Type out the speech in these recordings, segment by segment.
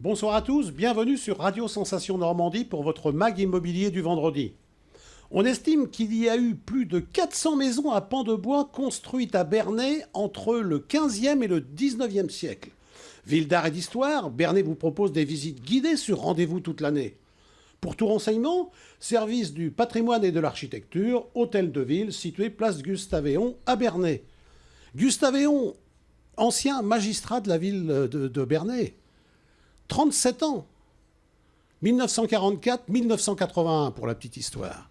Bonsoir à tous, bienvenue sur Radio Sensation Normandie pour votre mag immobilier du vendredi. On estime qu'il y a eu plus de 400 maisons à pans de bois construites à Bernay entre le 15e et le 19e siècle. Ville d'art et d'histoire, Bernay vous propose des visites guidées sur rendez-vous toute l'année. Pour tout renseignement, service du patrimoine et de l'architecture, hôtel de ville situé place Gustave-Héon à Bernay. Gustave-Héon, ancien magistrat de la ville de Bernay. 37 ans. 1944-1981 pour la petite histoire.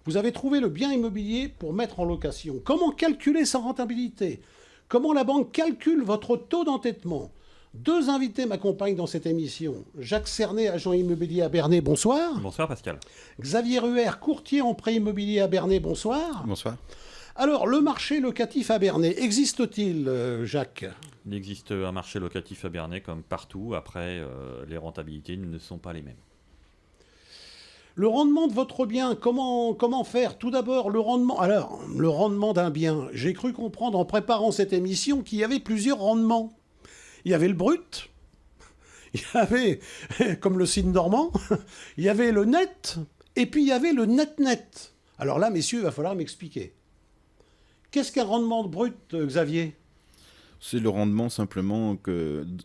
Vous avez trouvé le bien immobilier pour mettre en location. Comment calculer sa rentabilité? Comment la banque calcule votre taux d'endettement? Deux invités m'accompagnent dans cette émission. Jacques Cernet, agent immobilier à Bernay, bonsoir. Bonsoir Pascal. Xavier Ruher, courtier en prêt immobilier à Bernay, bonsoir. Bonsoir. Alors, le marché locatif à Bernay, existe-t-il, Jacques? Il existe un marché locatif à Bernay comme partout. Après, les rentabilités ne sont pas les mêmes. Le rendement de votre bien, comment faire? Tout d'abord, le rendement. Alors, le rendement d'un bien. J'ai cru comprendre en préparant cette émission qu'il y avait plusieurs rendements. Il y avait le brut, il y avait, comme le signe normand, il y avait le net, et puis il y avait le net-net. Alors là, messieurs, il va falloir m'expliquer. Qu'est-ce qu'un rendement brut, Xavier? C'est le rendement simplement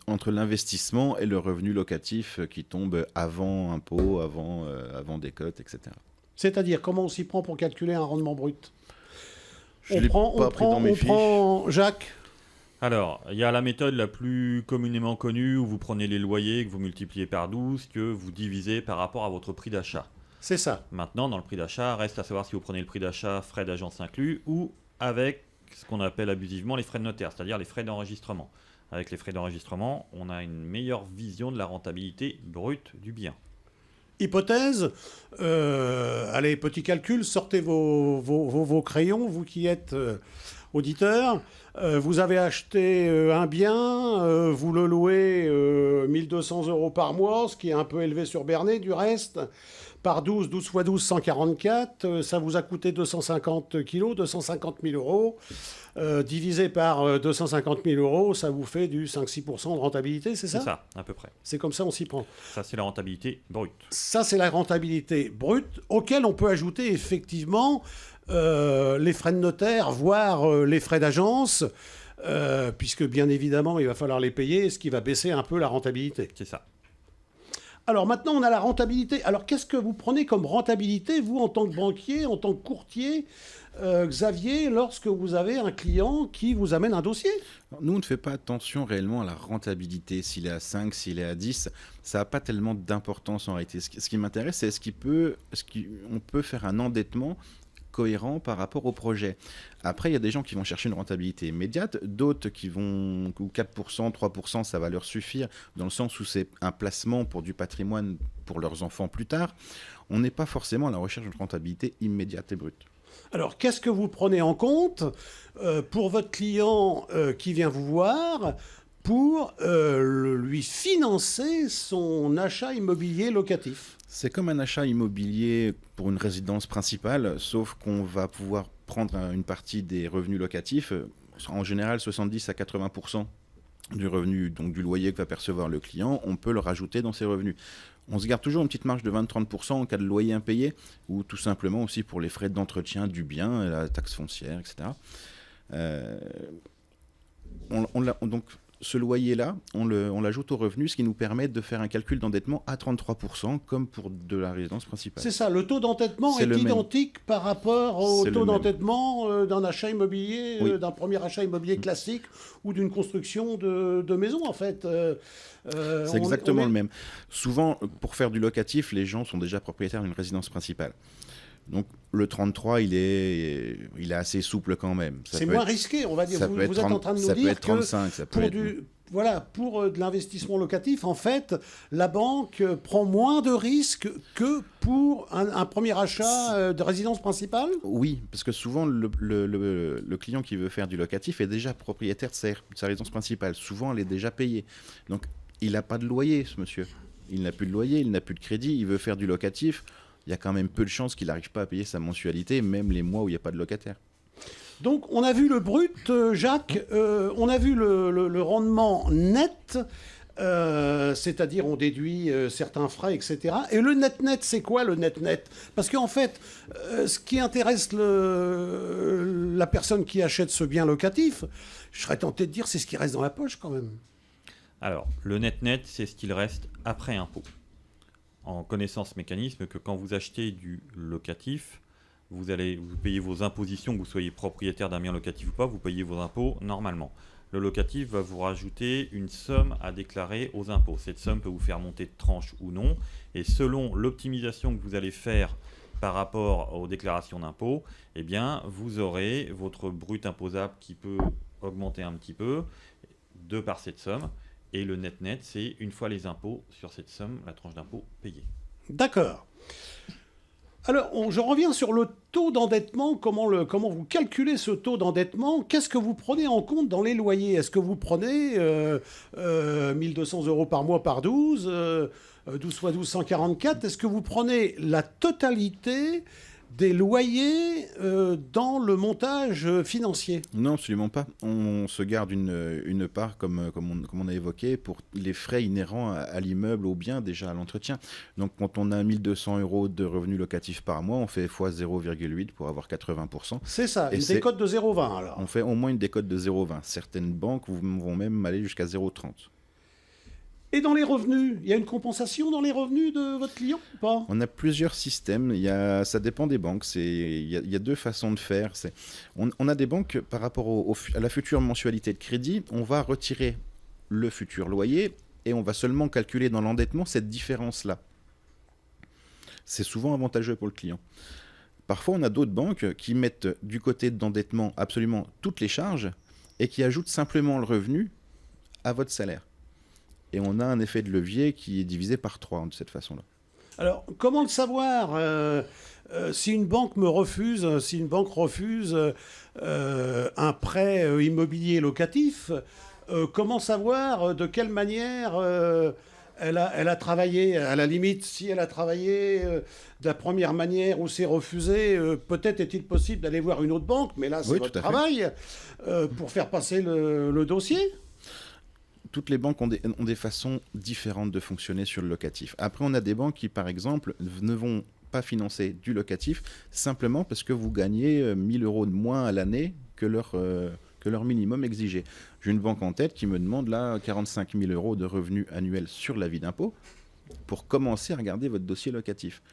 entre l'investissement et le revenu locatif qui tombe avant impôt, avant décote, etc. C'est-à-dire, comment on s'y prend pour calculer un rendement brut? On prend Jacques? Alors, il y a la méthode la plus communément connue où vous prenez les loyers, que vous multipliez par 12, que vous divisez par rapport à votre prix d'achat. C'est ça. Maintenant, dans le prix d'achat, reste à savoir si vous prenez le prix d'achat, frais d'agence inclus, ou avec ce qu'on appelle abusivement les frais de notaire, c'est-à-dire les frais d'enregistrement. Avec les frais d'enregistrement, on a une meilleure vision de la rentabilité brute du bien. Hypothèse, allez, petit calcul, sortez vos crayons, vous qui êtes auditeur. Vous avez acheté un bien, vous le louez 1200 € par mois, ce qui est un peu élevé sur Bernay du reste. Par 12 x 12, 144, ça vous a coûté 250 kilos, 250 000 €. Divisé par 250 000 €, ça vous fait du 5-6% de rentabilité, c'est ça? C'est ça, à peu près. C'est comme ça on s'y prend. Ça, c'est la rentabilité brute. Ça, c'est la rentabilité brute, auquel on peut ajouter effectivement les frais de notaire, voire les frais d'agence, puisque bien évidemment, il va falloir les payer, ce qui va baisser un peu la rentabilité. C'est ça. Alors maintenant, on a la rentabilité. Alors qu'est-ce que vous prenez comme rentabilité, vous, en tant que banquier, en tant que courtier, Xavier, lorsque vous avez un client qui vous amène un dossier? Nous, on ne fait pas attention réellement à la rentabilité. S'il est à 5, s'il est à 10, ça n'a pas tellement d'importance en réalité. Ce qui m'intéresse, c'est est-ce qu'on peut faire un endettement cohérent par rapport au projet. Après, il y a des gens qui vont chercher une rentabilité immédiate, d'autres qui vont, où 4%, 3%, ça va leur suffire, dans le sens où c'est un placement pour du patrimoine pour leurs enfants plus tard. On n'est pas forcément à la recherche d'une rentabilité immédiate et brute. Alors, qu'est-ce que vous prenez en compte pour votre client qui vient vous voir pour lui financer son achat immobilier locatif? C'est comme un achat immobilier pour une résidence principale, sauf qu'on va pouvoir prendre une partie des revenus locatifs, en général 70 à 80% du revenu, donc du loyer que va percevoir le client, on peut le rajouter dans ses revenus. On se garde toujours une petite marge de 20-30% en cas de loyer impayé, ou tout simplement aussi pour les frais d'entretien du bien, la taxe foncière, etc. Donc ce loyer-là, on l'ajoute au revenu, ce qui nous permet de faire un calcul d'endettement à 33%, comme pour de la résidence principale. C'est ça, le taux d'endettement est identique par rapport au taux d'endettement d'un achat immobilier, oui, d'un premier achat immobilier classique ou d'une construction de maison, en fait. C'est exactement le même. Souvent, pour faire du locatif, les gens sont déjà propriétaires d'une résidence principale. Donc le 33, il est assez souple quand même. C'est moins risqué, on va dire. Vous êtes en train de nous dire 35, pour de l'investissement locatif, en fait, la banque prend moins de risques que pour un premier achat de résidence principale? Oui, parce que souvent, le client qui veut faire du locatif est déjà propriétaire de sa résidence principale. Souvent, elle est déjà payée. Donc, il n'a pas de loyer, ce monsieur. Il n'a plus de loyer, il n'a plus de crédit, il veut faire du locatif. Il y a quand même peu de chances qu'il n'arrive pas à payer sa mensualité, même les mois où il n'y a pas de locataire. Donc, on a vu le brut, Jacques, on a vu le rendement net. C'est-à-dire on déduit certains frais, etc. Et le net-net, c'est quoi le net-net? Parce qu'en fait, ce qui intéresse la personne qui achète ce bien locatif, je serais tenté de dire c'est ce qui reste dans la poche quand même. Alors, le net-net, c'est ce qu'il reste après impôt. En connaissant ce mécanisme, que quand vous achetez du locatif, vous payez vos impositions, que vous soyez propriétaire d'un bien locatif ou pas, vous payez vos impôts normalement. Le locatif va vous rajouter une somme à déclarer aux impôts. Cette somme peut vous faire monter de tranche ou non. Et selon l'optimisation que vous allez faire par rapport aux déclarations d'impôts, eh bien, vous aurez votre brut imposable qui peut augmenter un petit peu de par cette somme. Et le net-net, c'est une fois les impôts sur cette somme, la tranche d'impôt payée. D'accord. Alors, je reviens sur le taux d'endettement. Comment vous calculez ce taux d'endettement? Qu'est-ce que vous prenez en compte dans les loyers? Est-ce que vous prenez 1200 euros par mois par 12, 12 fois 12, 144? Est-ce que vous prenez la totalité des loyers dans le montage financier? Non, absolument pas. On se garde une part, comme on a évoqué, pour les frais inhérents à l'immeuble, au bien, déjà à l'entretien. Donc, quand on a 1200 euros de revenus locatifs par mois, on fait x 0,8 pour avoir 80%. C'est ça, Et une décote de 0,20 alors. On fait au moins une décote de 0,20. Certaines banques vont même aller jusqu'à 0,30. Et dans les revenus, il y a une compensation dans les revenus de votre client ou pas? On a plusieurs systèmes, ça dépend des banques. Il y a deux façons de faire. On a des banques, par rapport à la future mensualité de crédit, on va retirer le futur loyer et on va seulement calculer dans l'endettement cette différence-là. C'est souvent avantageux pour le client. Parfois, on a d'autres banques qui mettent du côté d'endettement absolument toutes les charges et qui ajoutent simplement le revenu à votre salaire. Et on a un effet de levier qui est divisé par 3 de cette façon-là. Alors, comment le savoir si une banque refuse un prêt immobilier locatif, comment savoir de quelle manière elle a travaillé? À la limite, si elle a travaillé de la première manière où c'est refusé, peut-être est-il possible d'aller voir une autre banque, mais là, c'est votre travail pour faire passer le dossier. Toutes les banques ont des façons différentes de fonctionner sur le locatif. Après, on a des banques qui, par exemple, ne vont pas financer du locatif simplement parce que vous gagnez 1000 euros de moins à l'année que leur minimum exigé. J'ai une banque en tête qui me demande là 45 000 euros de revenus annuels sur l'avis d'impôt pour commencer à regarder votre dossier locatif.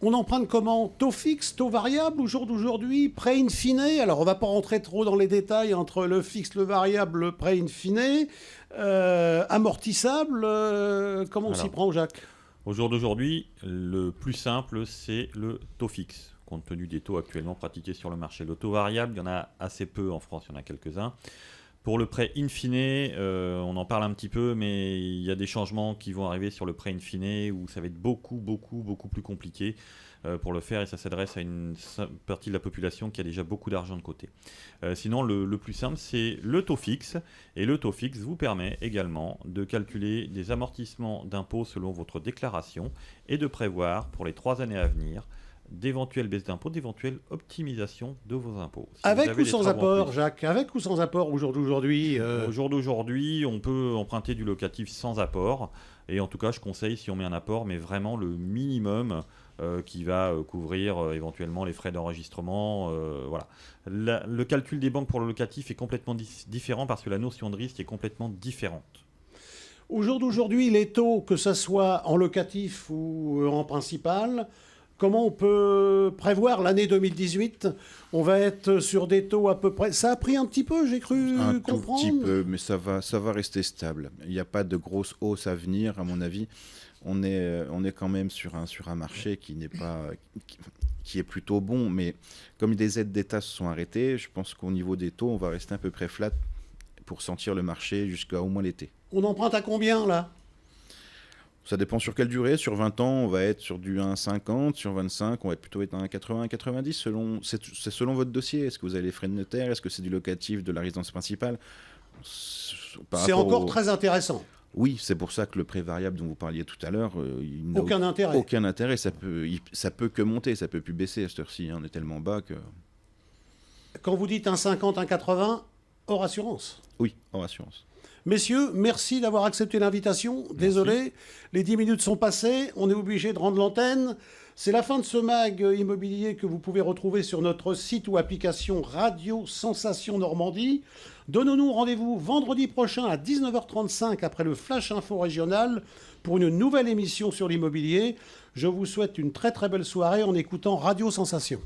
On emprunte comment? Taux fixe, taux variable au jour d'aujourd'hui, prêt in fine? Alors, on ne va pas rentrer trop dans les détails entre le fixe, le variable, le prêt in fine. Amortissable, comment on s'y prend, Jacques? Au jour d'aujourd'hui, le plus simple, c'est le taux fixe, compte tenu des taux actuellement pratiqués sur le marché. Le taux variable, il y en a assez peu en France, il y en a quelques-uns. Pour le prêt in fine, on en parle un petit peu, mais il y a des changements qui vont arriver sur le prêt in fine où ça va être beaucoup plus compliqué pour le faire et ça s'adresse à une partie de la population qui a déjà beaucoup d'argent de côté. Sinon, le plus simple, c'est le taux fixe. Et le taux fixe vous permet également de calculer des amortissements d'impôts selon votre déclaration et de prévoir pour les 3 années à venir d'éventuelles baisses d'impôts, d'éventuelles optimisations de vos impôts. Si avec ou sans apport, Jacques? Avec ou sans apport au jour d'aujourd'hui Au jour d'aujourd'hui, on peut emprunter du locatif sans apport. Et en tout cas, je conseille, si on met un apport, mais vraiment le minimum qui va couvrir éventuellement les frais d'enregistrement. Voilà. Le calcul des banques pour le locatif est complètement différent parce que la notion de risque est complètement différente. Au jour d'aujourd'hui, les taux, que ce soit en locatif ou en principal, comment on peut prévoir l'année 2018? On va être sur des taux à peu près... Ça a pris un petit peu, j'ai cru comprendre. Un tout petit peu, mais ça va rester stable. Il n'y a pas de grosse hausse à venir, à mon avis. On est quand même sur un marché qui est plutôt bon, mais comme les aides d'État se sont arrêtées, je pense qu'au niveau des taux, on va rester à peu près flat pour sentir le marché jusqu'à au moins l'été. On emprunte à combien, là? Ça dépend sur quelle durée. Sur 20 ans, on va être sur du 1,50. Sur 25, on va plutôt être à 1,80, 1,90. C'est selon votre dossier. Est-ce que vous avez les frais de notaire? Est-ce que c'est du locatif de la résidence principale? C'est encore très intéressant. Oui, c'est pour ça que le prêt variable dont vous parliez tout à l'heure, il n'a aucun intérêt. Aucun intérêt. Ça peut que monter, ça peut plus baisser à cette heure-ci. On est tellement bas que... Quand vous dites 1,50, 1,80, hors assurance? Oui, hors assurance. Messieurs, merci d'avoir accepté l'invitation. Désolé, les 10 minutes sont passées, on est obligé de rendre l'antenne. C'est la fin de ce mag immobilier que vous pouvez retrouver sur notre site ou application Radio Sensation Normandie. Donnons-nous rendez-vous vendredi prochain à 19h35 après le Flash Info Régional pour une nouvelle émission sur l'immobilier. Je vous souhaite une très très belle soirée en écoutant Radio Sensation.